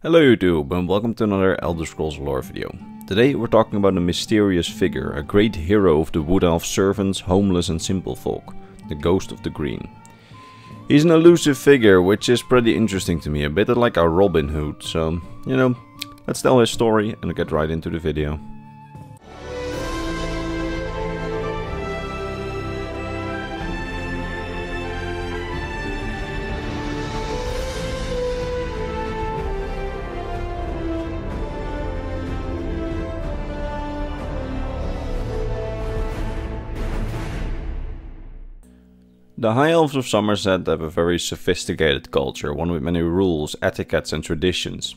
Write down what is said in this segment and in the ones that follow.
Hello YouTube and welcome to another Elder Scrolls lore video. Today we're talking about a mysterious figure, a great hero of the Wood Elf servants, homeless and simple folk, the Ghost of the Green. He's an elusive figure which is pretty interesting to me, a bit like a Robin Hood, so let's tell his story and get right into the video. The High Elves of Somerset have a very sophisticated culture, one with many rules, etiquettes and traditions.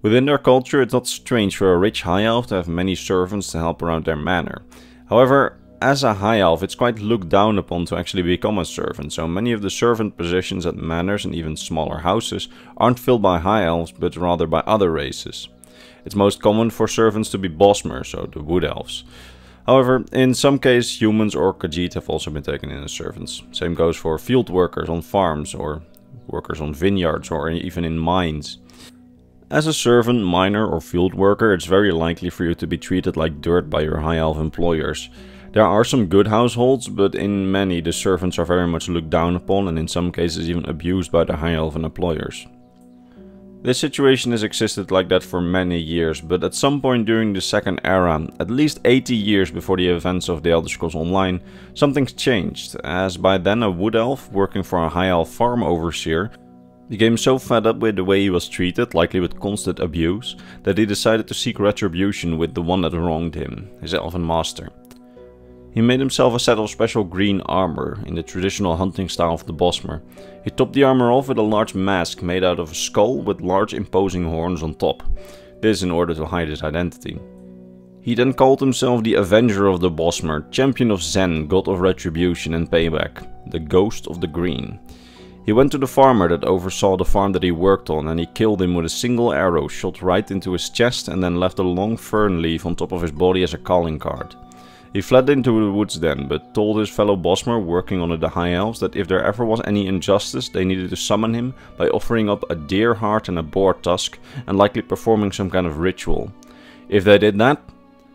Within their culture it's not strange for a rich High Elf to have many servants to help around their manor. However, as a High Elf it's quite looked down upon to actually become a servant, so many of the servant positions at manors and even smaller houses aren't filled by High Elves but rather by other races. It's most common for servants to be bosmers, so the Wood Elves. However, in some cases humans or Khajiit have also been taken in as servants. Same goes for field workers on farms or workers on vineyards or even in mines. As a servant, miner or field worker, it's very likely for you to be treated like dirt by your High Elf employers. There are some good households, but in many the servants are very much looked down upon and in some cases even abused by the High Elven employers. This situation has existed like that for many years, but at some point during the Second Era, at least 80 years before the events of the Elder Scrolls Online, something's changed, as by then a Wood Elf, working for a High Elf farm overseer, became so fed up with the way he was treated, likely with constant abuse, that he decided to seek retribution with the one that wronged him, his elven master. He made himself a set of special green armor, in the traditional hunting style of the Bosmer. He topped the armor off with a large mask made out of a skull with large imposing horns on top. This in order to hide his identity. He then called himself the Avenger of the Bosmer, champion of Zen, god of retribution and payback, the Ghost of the Green. He went to the farmer that oversaw the farm that he worked on and he killed him with a single arrow shot right into his chest and then left a long fern leaf on top of his body as a calling card. He fled into the woods then, but told his fellow Bosmer working on the High Elves that if there ever was any injustice they needed to summon him by offering up a deer heart and a boar tusk and likely performing some kind of ritual. If they did that,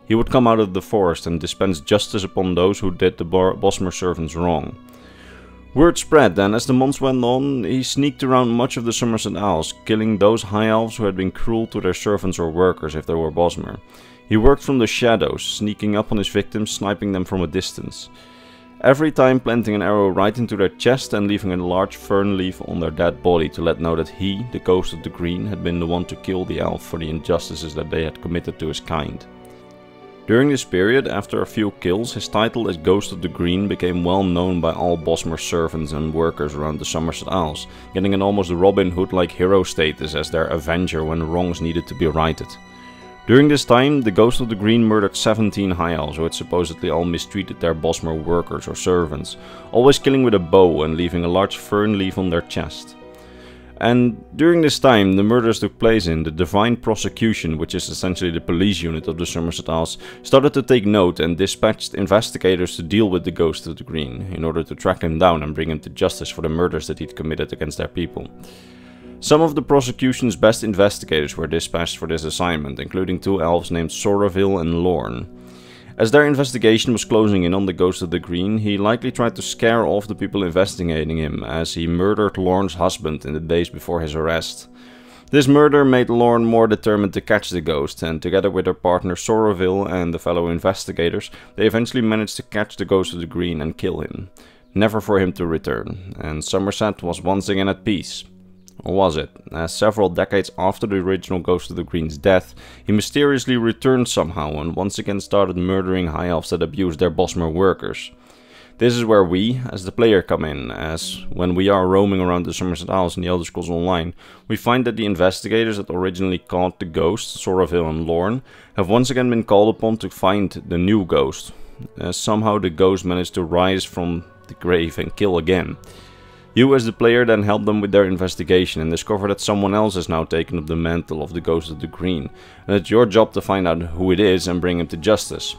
he would come out of the forest and dispense justice upon those who did the Bosmer servants wrong. Word spread then, as the months went on, he sneaked around much of the Somerset Isles, killing those High Elves who had been cruel to their servants or workers if they were Bosmer. He worked from the shadows, sneaking up on his victims, sniping them from a distance. Every time planting an arrow right into their chest and leaving a large fern leaf on their dead body to let know that he, the Ghost of the Green, had been the one to kill the elf for the injustices that they had committed to his kind. During this period, after a few kills, his title as Ghost of the Green became well known by all Bosmer servants and workers around the Somerset Isles, getting an almost Robin Hood-like hero status as their Avenger when wrongs needed to be righted. During this time, the Ghost of the Green murdered 17 High Elves who had supposedly all mistreated their Bosmer workers or servants, always killing with a bow and leaving a large fern leaf on their chest. And during this time, the murders took place in the Divine Prosecution, which is essentially the police unit of the Somerset Isles, started to take note and dispatched investigators to deal with the Ghost of the Green, in order to track him down and bring him to justice for the murders that he'd committed against their people. Some of the prosecution's best investigators were dispatched for this assignment, including two elves named Soraville and Lorne. As their investigation was closing in on the Ghost of the Green, he likely tried to scare off the people investigating him, as he murdered Lorne's husband in the days before his arrest. This murder made Lorne more determined to catch the ghost, and together with her partner Soraville and the fellow investigators, they eventually managed to catch the Ghost of the Green and kill him. Never for him to return, and Somerset was once again at peace. Or was it? As several decades after the original Ghost of the Green's death, he mysteriously returned somehow and once again started murdering High Elves that abused their Bosmer workers. This is where we, as the player, come in, as when we are roaming around the Somerset Isles in the Elder Scrolls Online, we find that the investigators that originally caught the ghost, Soraville and Lorne, have once again been called upon to find the new ghost, as somehow the ghost managed to rise from the grave and kill again. You as the player then help them with their investigation and discover that someone else has now taken up the mantle of the Ghost of the Green, and it's your job to find out who it is and bring him to justice.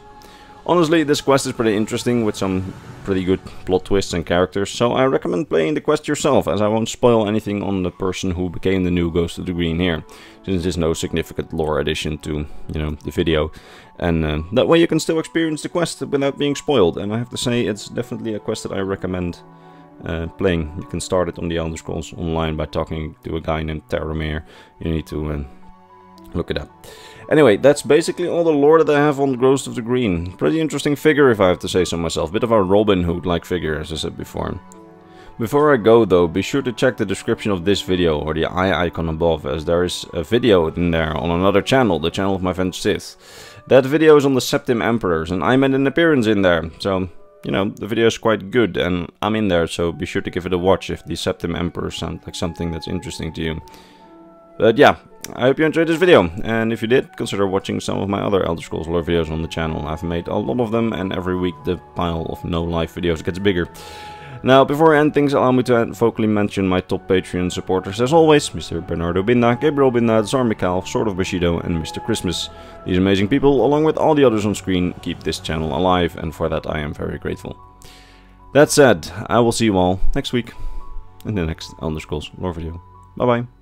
Honestly, this quest is pretty interesting with some pretty good plot twists and characters, so I recommend playing the quest yourself, as I won't spoil anything on the person who became the new Ghost of the Green here, since there's no significant lore addition to, you know, the video. And that way you can still experience the quest without being spoiled, and I have to say it's definitely a quest that I recommend playing. You can start it on the Elder Scrolls Online by talking to a guy named Taramir. You need to look it up. Anyway, that's basically all the lore that I have on Ghost of the Green. Pretty interesting figure, if I have to say so myself. Bit of a Robin Hood-like figure, as I said before. Before I go though, be sure to check the description of this video, or the eye icon above, as there is a video in there on another channel, the channel of my friend Sith. That video is on the Septim Emperors, and I made an appearance in there, so, you know, the video is quite good, and I'm in there, so be sure to give it a watch if the Septim Emperors sound like something that's interesting to you. But yeah, I hope you enjoyed this video, and if you did, consider watching some of my other Elder Scrolls lore videos on the channel. I've made a lot of them, and every week the pile of no live videos gets bigger. Now, before I end things, allow me to vocally mention my top Patreon supporters as always: Mr. Bernardo Binda, Gabriel Binda, Tsar Mikhail, Sword of Bushido, and Mr. Christmas. These amazing people, along with all the others on screen, keep this channel alive, and for that I am very grateful. That said, I will see you all next week in the next Elder Scrolls lore video. Bye bye.